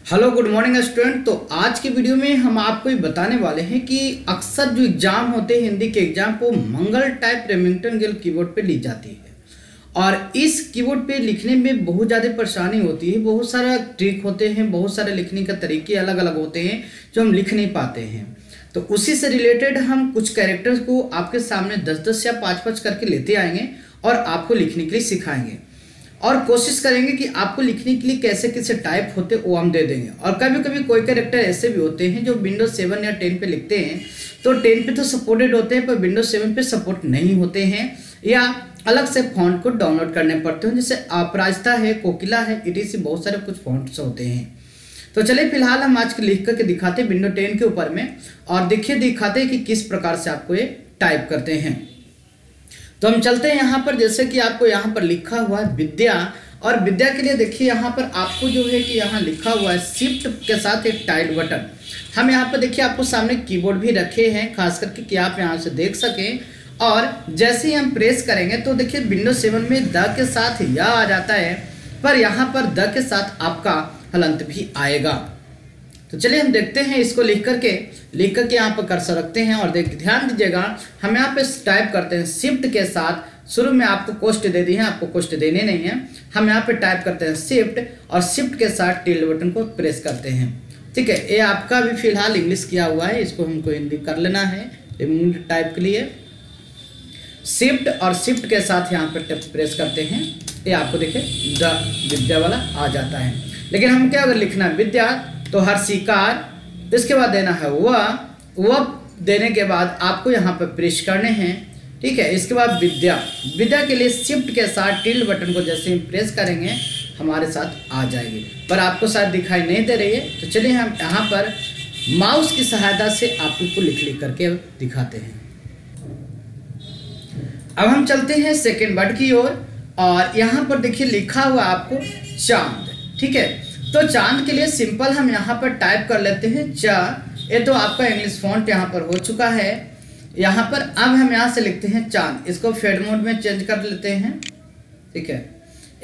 Hello good morning student. तो आज की वीडियो में हम आपको ये बताने वाले हैं कि अक्सर जो एग्जाम होते हैं हिंदी के एग्जाम को मंगल टाइप रेमिंगटन गिल कीबोर्ड पे ली जाती है और इस कीबोर्ड पे लिखने में बहुत ज़्यादा परेशानी होती है। बहुत सारा ट्रिक होते हैं, बहुत सारे लिखने का तरीके अलग अलग होते हैं जो हम लिख नहीं पाते हैं। तो उसी से रिलेटेड हम कुछ कैरेक्टर्स को आपके सामने 10-10 या 5-5 करके लेते आएंगे और आपको लिखने के लिए सिखाएंगे और कोशिश करेंगे कि आपको लिखने के लिए कैसे कैसे टाइप होते वो हम दे देंगे। और कभी कभी कोई कैरेक्टर ऐसे भी होते हैं जो विंडोज 7 या 10 पे लिखते हैं, तो 10 पे तो सपोर्टेड होते हैं पर विंडोज 7 पे सपोर्ट नहीं होते हैं या अलग से फॉन्ट को डाउनलोड करने पड़ते हैं, जैसे अपराजिता है, कोकिला है, इटीसी बहुत सारे कुछ फॉन्ट्स होते हैं। तो चलिए फिलहाल हम आज लिख करके दिखाते हैं विंडो 10 के ऊपर में और देखिए दिखाते हैं कि किस प्रकार से आपको ये टाइप करते हैं। तो हम चलते हैं यहाँ पर, जैसे कि आपको यहाँ पर लिखा हुआ है विद्या, और विद्या के लिए देखिए यहाँ पर आपको जो है कि यहाँ लिखा हुआ है शिफ्ट के साथ एक टाइट बटन। हम यहाँ पर देखिए आपको सामने कीबोर्ड भी रखे हैं खास करके कि आप यहाँ से देख सकें। और जैसे ही हम प्रेस करेंगे तो देखिए विंडोज 7 में द के साथ या आ जाता है, पर यहाँ पर द के साथ आपका हलंत भी आएगा। तो चलिए हम देखते हैं इसको लिख करके यहाँ पर कर्सर रखते हैं और ध्यान दीजिएगा हम यहाँ पे टाइप करते हैं शिफ्ट के साथ। शुरू में आपको कोष्ठ दे दी है, आपको कोष्ठ देने नहीं है। हम यहाँ पे टाइप करते हैं शिफ्ट और शिफ्ट के साथ टिल्ड बटन को प्रेस करते हैं। ठीक है, ये आपका भी फिलहाल इंग्लिश किया हुआ है, इसको हमको हिंदी कर लेना है टाइप के लिए। शिफ्ट और शिफ्ट के साथ यहाँ पे प्रेस करते हैं, ये आपको देखिए द विद्या वाला आ जाता है। लेकिन हम क्या अगर लिखना है विद्या तो हर शिकार, इसके बाद देना है वह देने के बाद आपको यहाँ पर प्रेस करने हैं। ठीक है, इसके बाद विद्या के लिए शिफ्ट के साथ टिल्ड बटन को जैसे ही प्रेस करेंगे हमारे साथ आ जाएगी, पर आपको शायद दिखाई नहीं दे रही है। तो चलिए हम यहाँ पर माउस की सहायता से आपको लिख करके दिखाते हैं। अब हम चलते हैं सेकेंड वर्ड की ओर और यहाँ पर देखिए लिखा हुआ आपको चांद। ठीक है, तो चांद के लिए सिंपल हम यहाँ पर टाइप कर लेते हैं चा। ये तो आपका इंग्लिश फॉन्ट यहाँ पर हो चुका है। यहाँ पर अब हम यहाँ से लिखते हैं चांद, इसको फेड मोड में चेंज कर लेते हैं। ठीक है,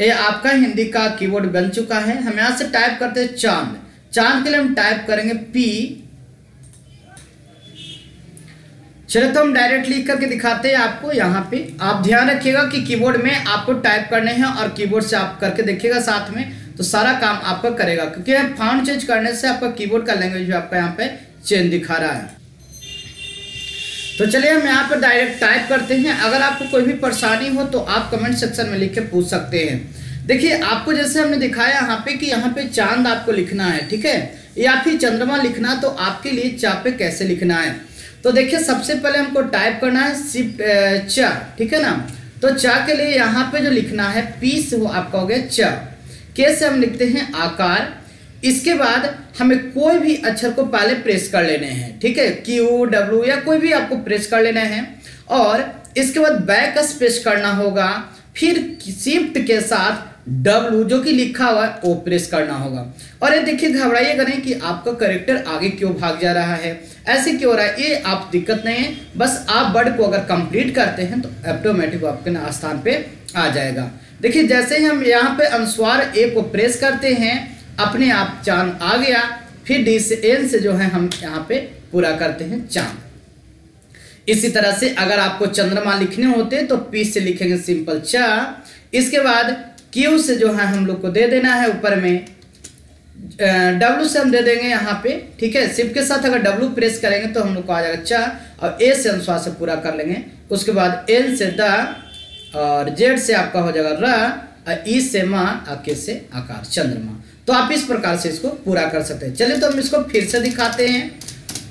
ये आपका हिंदी का कीबोर्ड बन चुका है। हम यहाँ से टाइप करते हैं चांद। चांद के लिए हम टाइप करेंगे पी। चलो तो हम डायरेक्ट लिख करके दिखाते हैं आपको। यहाँ पे आप ध्यान रखिएगा कि कीबोर्ड में आपको टाइप करने हैं और कीबोर्ड से आप करके देखिएगा साथ में, तो सारा काम आपका करेगा, क्योंकि फॉन्ट चेंज करने से आपका कीबोर्ड का लैंग्वेज भी आपका यहाँ पे चेंज दिखा रहा है। तो चलिए हम यहाँ पर डायरेक्ट टाइप करते हैं। अगर आपको कोई भी परेशानी हो तो आप कमेंट सेक्शन में लिख के पूछ सकते हैं। देखिए आपको जैसे हमने दिखाया यहाँ पे कि यहाँ पे चांद आपको लिखना है, ठीक है, या फिर चंद्रमा लिखना, तो आपके लिए चा पे कैसे लिखना है। तो देखिए सबसे पहले हमको टाइप करना है शिफ्ट चा, ठीक है ना। तो चा के लिए यहाँ पे जो लिखना है पी से वो आपका हो गया चा, के से हम लिखते हैं आकार। इसके बाद हमें कोई भी अक्षर को पहले प्रेस कर लेने हैं, ठीक है, क्यू डब्ल्यू या कोई भी आपको प्रेस कर लेना है और इसके बाद बैक स्पेस करना होगा। फिर शिफ्ट के साथ डब्ल्यू जो कि लिखा हुआ है वो प्रेस करना होगा। और ये देखिए घबराइएगा नहीं कि आपका कैरेक्टर आगे क्यों भाग जा रहा है, ऐसे क्यों हो रहा है, ये आप दिक्कत नहीं है। बस आप वर्ड को अगर कंप्लीट करते हैं तो ऑटोमेटिक आपके स्थान पे आ जाएगा। देखिए जैसे ही हम यहाँ पे अनुस्वार ए को प्रेस करते हैं अपने आप चांद आ गया। फिर डी से एन से जो है हम यहाँ पे पूरा करते हैं चांद। इसी तरह से अगर आपको चंद्रमा लिखने होते तो पी से लिखेंगे सिंपल चा। इसके बाद क्यू से जो है हम लोग को दे देना है ऊपर में, डब्ल्यू से हम दे देंगे यहाँ पे, ठीक है। शिफ्ट के साथ अगर डब्ल्यू प्रेस करेंगे तो हम लोग को आ जाएगा चा और ए से अनुस्वार से पूरा कर लेंगे। उसके बाद एल से द और जेड से आपका हो जाएगा र और ई से माँ और के से आकार चंद्रमा। तो आप इस प्रकार से इसको पूरा कर सकते हैं। चलिए तो हम इसको फिर से दिखाते हैं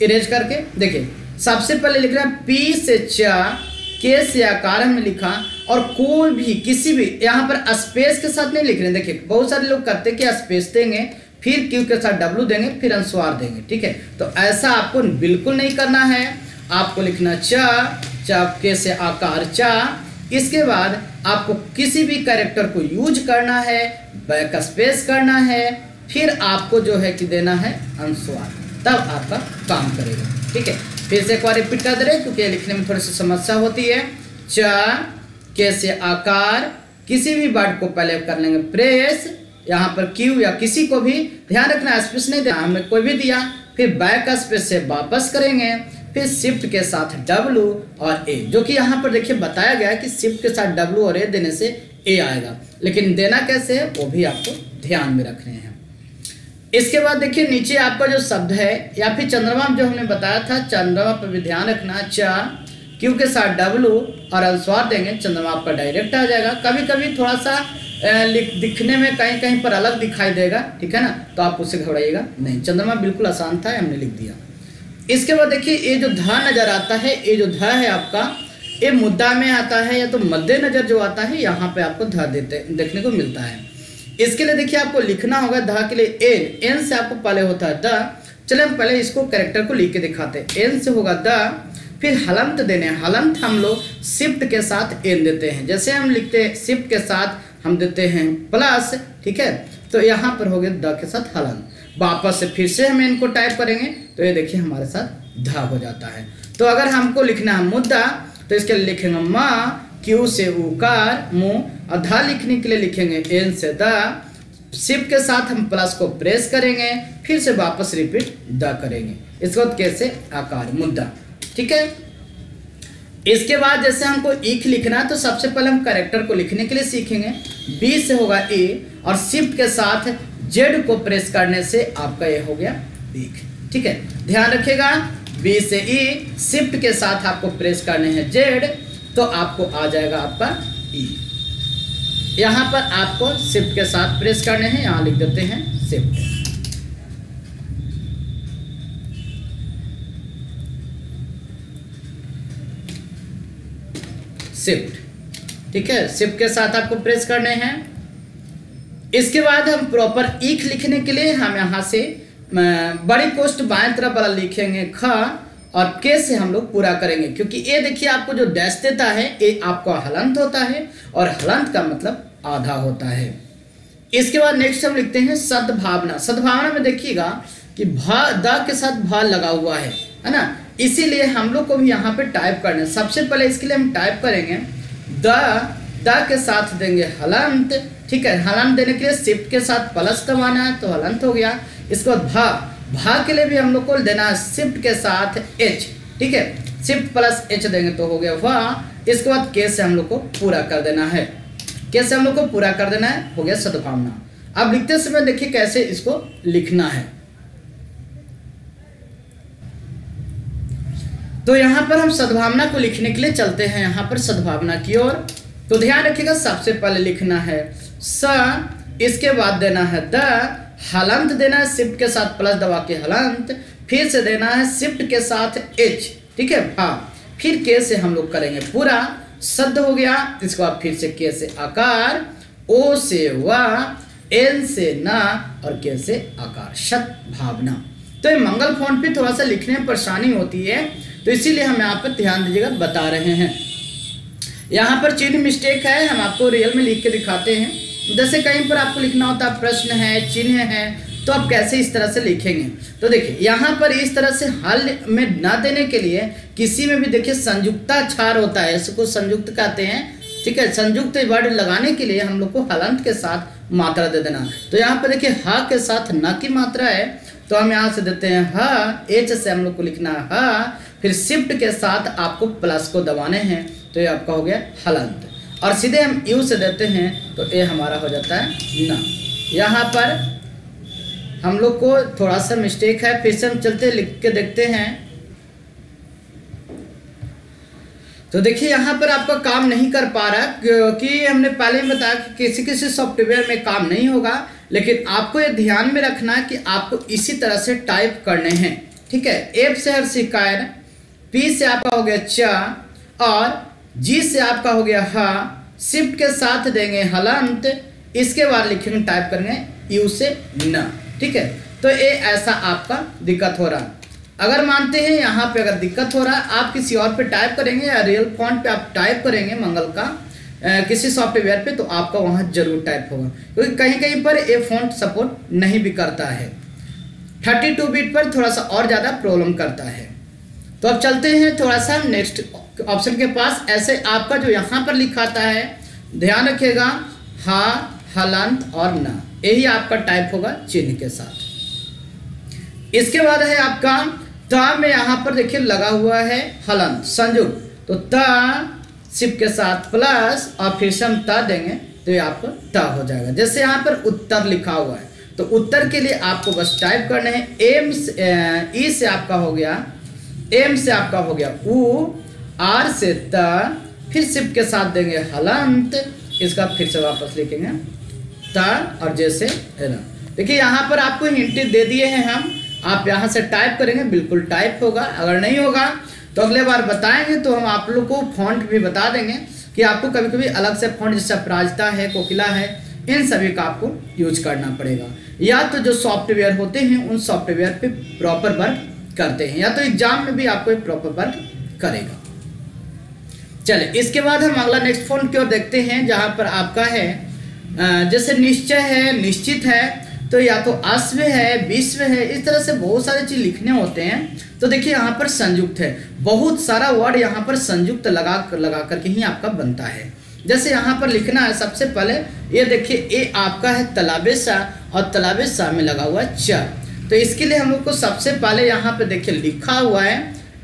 इरेज करके। देखिए सबसे पहले लिख रहे हैं पी से चा, के से आकार हमने लिखा और कोई भी किसी भी यहाँ पर स्पेस के साथ नहीं लिख रहे हैं। देखिए बहुत सारे लोग करते हैं कि स्पेस देंगे फिर क्यू के साथ डब्ल्यू देंगे फिर अनुस्वार देंगे, ठीक है। तो ऐसा आपको बिल्कुल नहीं करना है। आपको लिखना चा के से आकार चा। इसके बाद आपको किसी भी कैरेक्टर को यूज करना है, बैक स्पेस करना है, फिर आपको जो है कि देना है अनुस्वार, तब आपका काम करेगा, ठीक है। फिर से एक बार रिपीट कर दे रहे क्योंकि लिखने में थोड़ी सी समस्या होती है। चा के से आकार, किसी भी वर्ड को पहले कर लेंगे प्रेस, यहाँ पर क्यू या किसी को भी ध्यान रखना स्पेस नहीं देना, हमें कोई भी दिया, फिर बैक स्पेस से वापस करेंगे, फिर शिफ्ट के साथ W और A, जो कि यहाँ पर देखिए बताया गया है कि शिफ्ट के साथ W और A देने से A आएगा, लेकिन देना कैसे है वो भी आपको ध्यान में रखने हैं। इसके बाद देखिए नीचे आपका जो शब्द है या फिर चंद्रमा जो हमने बताया था, चंद्रमा पर भी ध्यान रखना, क्यू के साथ W और अनुस्वार देंगे, चंद्रमा आपका डायरेक्ट आ जाएगा। कभी कभी थोड़ा सा दिखने में कहीं कहीं पर अलग दिखाई देगा, ठीक है ना, तो आप उससे घबराइएगा नहीं, चंद्रमा बिल्कुल आसान था, हमने लिख दिया। इसके बाद देखिए ये जो ध नजर आता है, ये जो ध है आपका ये मुद्दा में आता है या तो मध्य नजर जो आता है, यहाँ पे आपको ध देखने को मिलता है। इसके लिए देखिए आपको लिखना होगा ध के लिए एन से आपको पहले होता है द। चले हम पहले इसको कैरेक्टर को लिख के दिखाते हैं। एन से होगा द, फिर हलंत देने, हलंत हम लोग शिफ्ट के साथ एन देते हैं, जैसे हम लिखते हैं शिफ्ट के साथ हम देते हैं प्लस, ठीक है, तो यहाँ पर हो गया द के साथ हलंत। वापस से फिर से हम इनको टाइप करेंगे तो ये देखिए हमारे साथ ध हो जाता है। तो अगर हमको लिखना है मुद्दा तो इसके लिए लिखेंगे माँ, क्यू से उकार मुँह, और ध लिखने के लिए लिखेंगे एन से द, शिफ्ट के साथ हम प्लस को प्रेस करेंगे, फिर से वापस रिपीट द करेंगे। इसको कैसे आकार मुद्दा, ठीक है। इसके बाद जैसे हमको ईख लिखना है तो सबसे पहले हम कैरेक्टर को लिखने के लिए सीखेंगे। बी से होगा ए और शिफ्ट के साथ जेड को प्रेस करने से आपका ये हो गया ईख, ठीक है, ध्यान रखिएगा। बी से ई, शिफ्ट के साथ आपको प्रेस करने हैं जेड, तो आपको आ जाएगा आपका ई। यहाँ पर आपको शिफ्ट के साथ प्रेस करने हैं, यहाँ लिख देते हैं शिफ्ट, शिफ्ट, ठीक है, शिफ्ट के साथ आपको प्रेस करने हैं। इसके बाद हम प्रॉपर ईख लिखने के लिए हम यहाँ से बड़ी कोष्ठ बाएं तरफ वाला लिखेंगे ख, और के से हम लोग पूरा करेंगे, क्योंकि ये देखिए आपको जो डैश देता है ये आपका हलंत होता है, और हलंत का मतलब आधा होता है। इसके बाद नेक्स्ट हम लिखते हैं सद्भावना। सद्भावना में देखिएगा कि भा द के साथ भा लगा हुआ है ना, इसीलिए हम लोग को भी यहाँ पे टाइप करना है। सबसे पहले इसके लिए हम टाइप करेंगे द के साथ देंगे हलंत, ठीक है, हलंत देने के लिए शिफ्ट के साथ प्लस दबाना है तो हलंत हो गया। इसके बाद भा के लिए भी हम लोग को देना है शिफ्ट के साथ एच, ठीक है, शिफ्ट प्लस एच देंगे तो हो गया वाह। इसके बाद के से हम लोग को पूरा कर देना है, के से हम लोग को पूरा कर देना है, हो गया सद्भावना। अब लिखते समय देखिए कैसे इसको लिखना है। तो यहाँ पर हम सद्भावना को लिखने के लिए चलते हैं यहाँ पर सद्भावना की ओर। तो ध्यान रखिएगा सबसे पहले लिखना है स, इसके बाद देना है द, हलंत देना है शिफ्ट के साथ प्लस दबा के हलंत, फिर से देना है शिफ्ट के साथ एच, ठीक है, हाँ, फिर के से हम लोग करेंगे पूरा, सद हो गया। इसके बाद फिर से के से आकार, ओ से वा, एन से ना, और के से आकार, सद्भावना। तो ये मंगल फॉन्ट पे थोड़ा सा लिखने में परेशानी होती है, तो इसीलिए हम यहाँ पर ध्यान दीजिएगा बता रहे हैं। यहाँ पर चिन्ह मिस्टेक है, हम आपको रियल में लिख के दिखाते हैं। जैसे कहीं पर आपको लिखना होता है प्रश्न है, चिन्ह है, तो आप कैसे इस तरह से लिखेंगे। तो देखिए यहाँ पर इस तरह से हल में ना देने के लिए किसी में भी देखिए संयुक्ताक्षर होता है, इसको संयुक्त कहते हैं, ठीक है, संयुक्त वर्ड लगाने के लिए हम लोग को हलंत के साथ मात्रा दे देना। तो यहाँ पर देखिए ह के साथ न की मात्रा है, तो हम यहाँ से देते हैं ह, एच से हम लोग को लिखना है ह, फिर शिफ्ट के साथ आपको प्लस को दबाने हैं, तो ये आपका हो गया हलंत, और सीधे हम यू से देते हैं तो ये हमारा हो जाता है न। यहाँ पर हम लोग को थोड़ा सा मिस्टेक है, फिर से हम चलते लिख के देखते हैं। तो देखिए यहाँ पर आपका काम नहीं कर पा रहा, क्योंकि हमने पहले ही बताया कि किसी किसी सॉफ्टवेयर में काम नहीं होगा, लेकिन आपको ये ध्यान में रखना है कि आपको इसी तरह से टाइप करने हैं, ठीक है। एफ से हर शिकायर, पी से आपका हो गया च, और जी से आपका हो गया हा, शिफ्ट के साथ देंगे हलंत, इसके बाद लिखेंगे टाइप करेंगे यू से न, ठीक है। तो ये ऐसा आपका दिक्कत हो रहा। अगर मानते हैं यहाँ पे अगर दिक्कत हो रहा है, आप किसी और पे टाइप करेंगे या रियल फॉन्ट पे आप टाइप करेंगे मंगल का किसी सॉफ्टवेयर पे, तो आपका वहाँ जरूर टाइप होगा, क्योंकि कहीं कहीं पर ये फॉन्ट सपोर्ट नहीं भी करता है। 32 बिट पर थोड़ा सा और ज़्यादा प्रॉब्लम करता है। तो अब चलते हैं थोड़ा सा नेक्स्ट ऑप्शन के पास। ऐसे आपका जो यहाँ पर लिखाता है, ध्यान रखिएगा, हा हलंत और न, यही आपका टाइप होगा चिन्ह के साथ। इसके बाद है आपका त में यहाँ पर देखिए लगा हुआ है हलंत संयुक्त, तो त सिप के साथ प्लस और फिर से हम त देंगे तो ये आपको त हो जाएगा। जैसे यहाँ पर उत्तर लिखा हुआ है तो उत्तर के लिए आपको बस टाइप करना है एम ई से आपका हो गया, एम से आपका हो गया उ, आर से त, फिर सिप के साथ देंगे हलंत, इसका फिर से वापस लिखेंगे त और जैसे न। देखिए यहाँ पर आपको हिंट दे दिए हैं हम, आप यहाँ से टाइप करेंगे बिल्कुल टाइप होगा, अगर नहीं होगा तो अगले बार बताएंगे तो हम आप लोग को फॉन्ट भी बता देंगे कि आपको कभी कभी अलग से फॉन्ट जैसे अपराजिता है, कोकिला है, इन सभी का आपको यूज करना पड़ेगा। या तो जो सॉफ्टवेयर होते हैं उन सॉफ्टवेयर पे प्रॉपर वर्क करते हैं, या तो एग्जाम में भी आपको प्रॉपर वर्क करेगा। चले इसके बाद हम अगला नेक्स्ट फॉन्ट की ओर देखते हैं, जहाँ पर आपका है जैसे निश्चय है, निश्चित है, तो या तो अश्व है, विश्व है, इस तरह से बहुत सारी चीज लिखने होते हैं। तो देखिए यहाँ पर संयुक्त है, बहुत सारा वर्ड यहाँ पर संयुक्त लगा करके ही आपका बनता है। जैसे यहाँ पर लिखना है सबसे पहले ये देखिए ए आपका है तलाबे सा और तलाबे सा में लगा हुआ च, तो इसके लिए हम लोग को सबसे पहले यहाँ पे देखिए लिखा हुआ है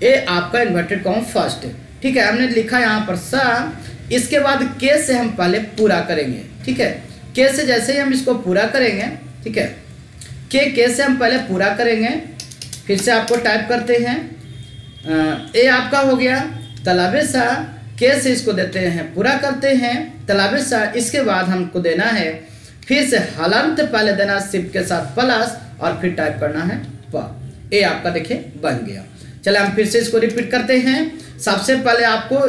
ए आपका इन्वर्टेड कॉमा फर्स्ट, ठीक है, हमने लिखा यहाँ पर सा, इसके बाद के से हम पहले पूरा करेंगे, ठीक है, के से जैसे ही हम इसको पूरा करेंगे, ठीक है, के से हम पहले पूरा करेंगे, फिर से आपको टाइप करते हैं ए आपका हो गया तलाबे सा, के से इसको देते हैं पूरा करते हैं तलाबे सा, इसके बाद हमको देना है फिर से हलंत पहले देना सिप के साथ प्लस और फिर टाइप करना है प, ए आपका देखिए बन गया। चले हम फिर से इसको रिपीट करते हैं। सबसे पहले आपको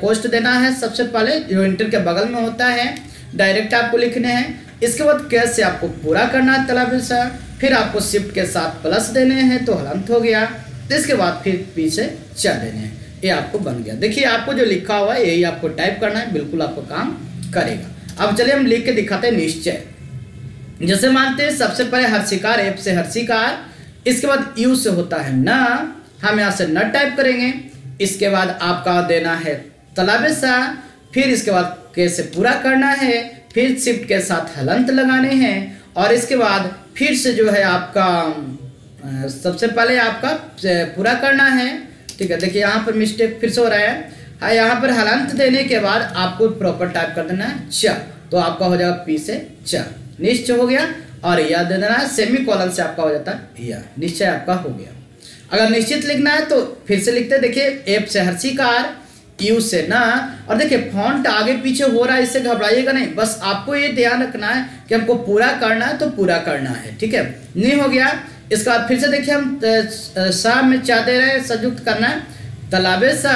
कोष्ट देना है, सबसे पहले जो इंटर के बगल में होता है डायरेक्ट आपको लिखने हैं, इसके बाद के से आपको पूरा करना है तलाबे सा, फिर आपको शिफ्ट के साथ प्लस देने हैं तो हलंत हो गया, तो इसके बाद फिर पीछे च देने हैं, ये आपको बन गया। देखिए आपको जो लिखा हुआ है यही आपको टाइप करना है, बिल्कुल आपको काम करेगा। अब चलिए हम लिख के दिखाते हैं निश्चय। जैसे मानते हैं सबसे पहले हर्षिकार, एप से हर्षिकार, इसके बाद यू से होता है न, हम यहाँ से न टाइप करेंगे, इसके बाद आपका देना है तलाबे सा, फिर इसके बाद के से पूरा करना है, फिर शिफ्ट के साथ हलंत लगाने हैं, और इसके बाद फिर से जो है आपका सबसे पहले आपका पूरा करना है, ठीक है। देखिए यहाँ पर मिस्टेक फिर से हो रहा है, यहाँ पर हलंत देने के बाद आपको प्रॉपर टाइप कर देना है च, तो आपका हो जाएगा पी से च, निश्चय हो गया, और यह दे देना है सेमी कॉलन से आपका हो जाता है यह, निश्चय आपका हो गया। अगर निश्चित लिखना है तो फिर से लिखते हैं, देखिए एप से हर्षिकार, यू से ना, और देखिए फॉन्ट आगे पीछे हो रहा है, इससे घबराइएगा नहीं, बस आपको ये ध्यान रखना है कि हमको पूरा करना है तो पूरा करना है, ठीक है। नहीं हो गया, इसके बाद फिर से देखिए हम सा में चा दे रहे हैं, संयुक्त करना है तलाबे सा,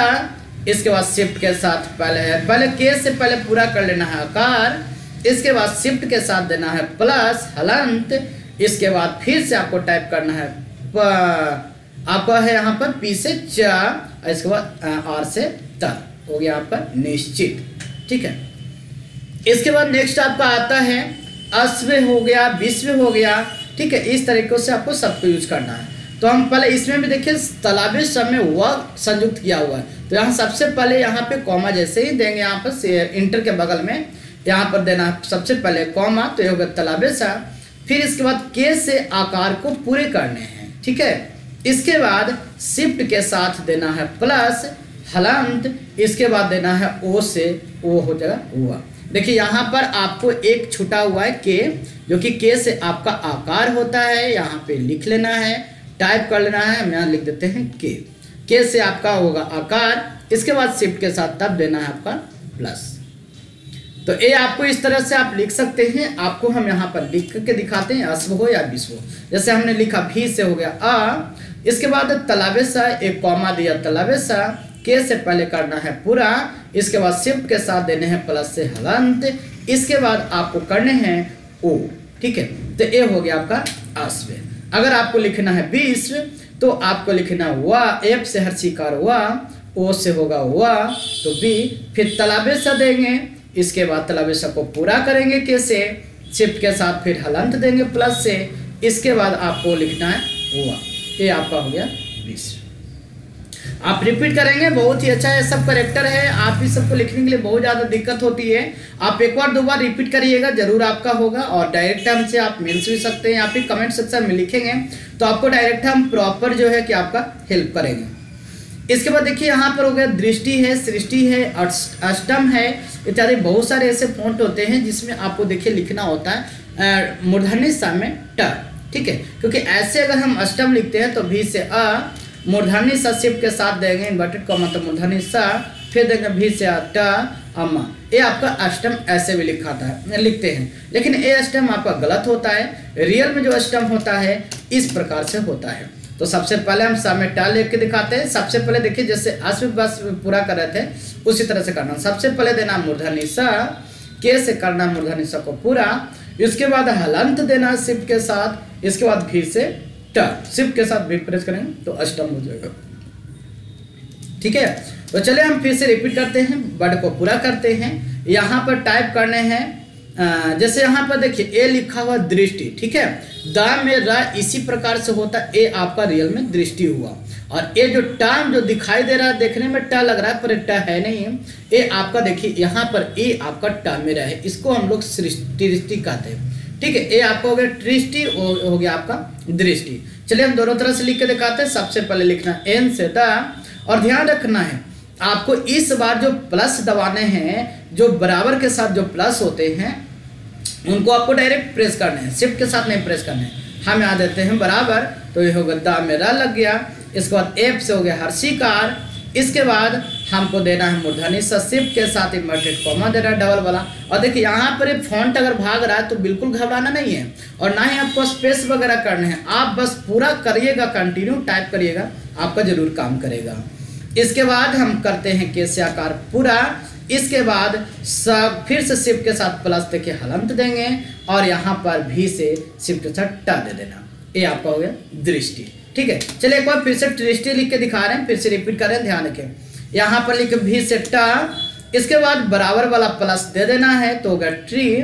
इसके बाद शिफ्ट के साथ पहले के से पहले पूरा कर लेना है आकार, इसके बाद शिफ्ट के साथ देना है प्लस हलंत, इसके बाद फिर से आपको टाइप करना है आपका है यहाँ पर पी से च, इसके बाद आर से तर, हो गया आपका निश्चित, ठीक है। इसके बाद नेक्स्ट आपका आता है अश्व हो गया, विश्व हो गया, ठीक है। इस तरीके से आपको सबको यूज करना है। तो हम पहले इसमें भी देखिए तलाबे सब में वह संयुक्त किया हुआ है, तो यहाँ सबसे पहले यहाँ पे कॉमा जैसे ही देंगे, यहाँ पर इंटर के बगल में यहाँ पर देना सबसे पहले कॉमा, तो ये होगा तलाबे सा, फिर इसके बाद के से आकार को पूरे करने हैं, ठीक है। इसके बाद शिफ्ट के साथ देना है प्लस हलंत, इसके बाद देना है ओ से ओ हो जाएगा हुआ। देखिए यहाँ पर आपको एक छुटा हुआ है के, जो कि के से आपका आकार होता है, यहाँ पे लिख लेना है, टाइप कर लेना है, हम यहाँ लिख देते हैं के से आपका होगा आकार, इसके बाद शिफ्ट के साथ तब देना है आपका प्लस। तो ये आपको इस तरह से आप लिख सकते हैं। आपको हम यहाँ पर लिख के दिखाते हैं, अश्व हो या विश्व हो। जैसे हमने लिखा भी से हो गया अ, इसके बाद तलाबे सा, एक कॉमा दिया तलाबे सा, के से पहले करना है पूरा, इसके बाद शिफ्ट के साथ देने हैं प्लस से हलंत, इसके बाद आपको करने हैं ओ, ठीक है। तो ये हो गया आपका अश्व। अगर आपको लिखना है विश्व तो आपको लिखना हुआ, एफ से हर्षिकार हुआ, ओ से होगा हुआ, तो बी, फिर तलाबे सा देंगे, इसके बाद तलाबे सा को पूरा करेंगे के से, शिफ्ट के साथ फिर हलंत देंगे प्लस से, इसके बाद आपको लिखना है हुआ, ये आपका हो गया विश्व। आप रिपीट करेंगे, बहुत ही अच्छा है। सब करेक्टर है, आप इस सबको लिखने के लिए बहुत ज़्यादा दिक्कत होती है। आप एक बार दो बार रिपीट करिएगा, जरूर आपका होगा। और डायरेक्ट हमसे आप मिल भी सकते हैं, या फिर कमेंट सेक्शन में लिखेंगे तो आपको डायरेक्ट हम प्रॉपर जो है कि आपका हेल्प करेंगे। इसके बाद देखिए यहाँ पर हो गया दृष्टि है, सृष्टि है, अष्टम है, इत्यादि बहुत सारे ऐसे फॉन्ट होते हैं जिसमें आपको देखिए लिखना होता है मूर्धन्य स में ट, ठीक है। क्योंकि ऐसे अगर हम अष्टम लिखते हैं तो भी से अ, मूर्धन्य स शिफ्ट के साथ देंगे इन्वर्टेड कॉमा, तो मूर्धन्य स, फिर देंगे भी से ट अम्मा। ये आपका अष्टम ऐसे भी लिखते हैं, लेकिन ये अष्टम आपका गलत होता है। रियल में जो अष्टम होता है इस प्रकार से होता है। तो सबसे पहले हम सा में टा लिख के दिखाते हैं। सबसे पहले देखिए जैसे अश्व बस पूरा कर रहे थे उसी तरह से करना। सबसे पहले देना मूर्धन्य स, के से करना मूर्धन्य स को पूरा, इसके बाद हलंत देना शिफ्ट के साथ, इसके बाद फिर से ट शिफ्ट के साथ भी प्रेस करेंगे तो अष्टम हो जाएगा, ठीक है। तो चलिए हम फिर से रिपीट करते हैं, वर्ड को पूरा करते हैं। यहाँ पर टाइप करने हैं जैसे यहाँ पर देखिए ए लिखा हुआ दृष्टि, ठीक है। द में र इसी प्रकार से होता है, ए आपका रियल में दृष्टि हुआ। और ये जो टाइम जो दिखाई दे रहा है देखने में ट लग रहा है पर ट है नहीं है, ये आपका देखिए यहाँ पर ए आपका ट में रहे, इसको हम लोग सृष्टि कहते हैं, ठीक है। ये आपका हो गया दृष्टि, हो गया आपका दृष्टि। चलिए हम दोनों तरह से लिख के दिखाते हैं। सबसे पहले लिखना एन से द, और ध्यान रखना है आपको इस बार जो प्लस दबाने हैं, जो बराबर के साथ जो प्लस होते हैं उनको आपको डायरेक्ट प्रेस करने हैं, शिफ्ट के साथ नहीं प्रेस करने हैं। हम यहाँ देते हैं बराबर, तो ये होगा द में र लग गया। इसके बाद एफ से हो गया हर्षिकार, इसके बाद हमको देना है मूर्धन्य स शिफ्ट के साथ इन्वर्टेड कॉमा देना है डबल वाला। और देखिए यहाँ पर एक फॉन्ट अगर भाग रहा है तो बिल्कुल घबराना नहीं है, और ना ही आपको स्पेस वगैरह करने हैं। आप बस पूरा करिएगा, कंटिन्यू टाइप करिएगा, आपका जरूर काम करेगा। इसके बाद हम करते हैं के से आकार पूरा, इसके बाद सब फिर से शिफ्ट के साथ प्लस देखिए हलंत देंगे, और यहाँ पर भी से शिफ्ट के साथ ट दे देना। ये आपका हो गया दृष्टि, ठीक है। चलिए एक बार फिर से दृष्टि लिख के दिखा रहे हैं, फिर से रिपीट कर रहे हैं, ध्यान रखें। यहाँ पर लिख भी से ट, इसके बाद बराबर वाला प्लस दे देना है तो हो गया ट्री,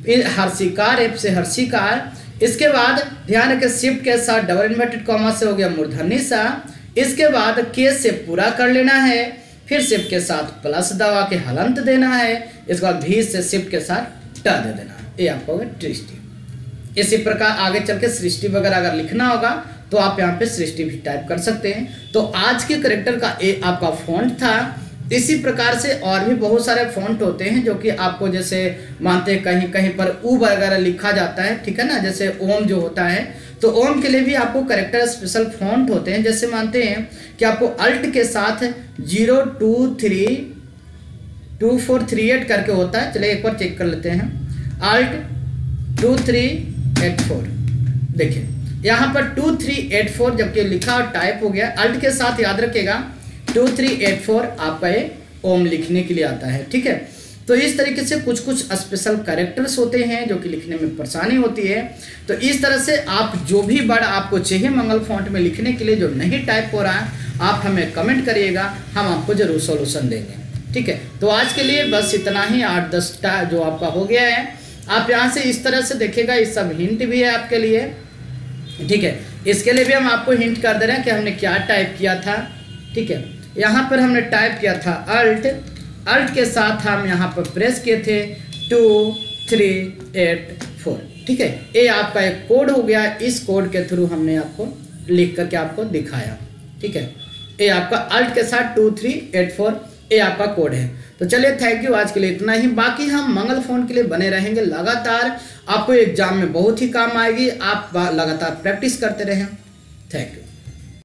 फिर हर्षिकार, एफ से हर्षिकार, इसके बाद ध्यान रखें शिफ्ट के साथ डबल इन्वर्टेड कॉमा से हो गया मूर्धन्य सा, इसके बाद के से पूरा कर लेना है, फिर शिफ्ट के साथ प्लस दबा के हलंत देना है, इसके बाद भी से शिफ्ट के साथ ट दे देना। ये आपका होगा दृष्टि। इसी प्रकार आगे चल के सृष्टि वगैरह अगर लिखना होगा तो आप यहाँ पे सृष्टि भी टाइप कर सकते हैं। तो आज के करेक्टर का ये आपका फॉन्ट था। इसी प्रकार से और भी बहुत सारे फॉन्ट होते हैं जो कि आपको जैसे मानते हैं कहीं कहीं पर ऊ वगैरह लिखा जाता है, ठीक है ना। जैसे ओम जो होता है, तो ओम के लिए भी आपको करेक्टर स्पेशल फॉन्ट होते हैं। जैसे मानते हैं कि आपको अल्ट के साथ 0232438 करके होता है। चलिए एक बार चेक कर लेते हैं, अल्ट 2384, देखिए यहाँ पर 2384 जबकि लिखा और टाइप हो गया। अल्ट के साथ याद रखिएगा 2384 आपका ये ओम लिखने के लिए आता है, ठीक है। तो इस तरीके से कुछ कुछ स्पेशल कैरेक्टर्स होते हैं जो कि लिखने में परेशानी होती है। तो इस तरह से आप जो भी वर्ड आपको चाहिए मंगल फॉन्ट में लिखने के लिए जो नहीं टाइप हो रहा है, आप हमें कमेंट करिएगा, हम आपको जरूर सॉल्यूशन देंगे, ठीक है। तो आज के लिए बस इतना ही, 8-10 जो आपका हो गया है। आप यहाँ से इस तरह से देखिएगा, इस सब हिंट भी है आपके लिए, ठीक है। इसके लिए भी हम आपको हिंट कर दे रहे हैं कि हमने क्या टाइप किया था, ठीक है। यहाँ पर हमने टाइप किया था अल्ट के साथ हम यहाँ पर प्रेस किए थे 2384, ठीक है। ये आपका एक कोड हो गया, इस कोड के थ्रू हमने आपको लिख करके आपको दिखाया, ठीक है। ये आपका अल्ट के साथ 2384 ये आपका कोड है। तो चलिए थैंक यू, आज के लिए इतना ही। बाकी हम मंगल फोन के लिए बने रहेंगे लगातार, आपको एग्जाम में बहुत ही काम आएगी। आप लगातार प्रैक्टिस करते रहें। Thank you.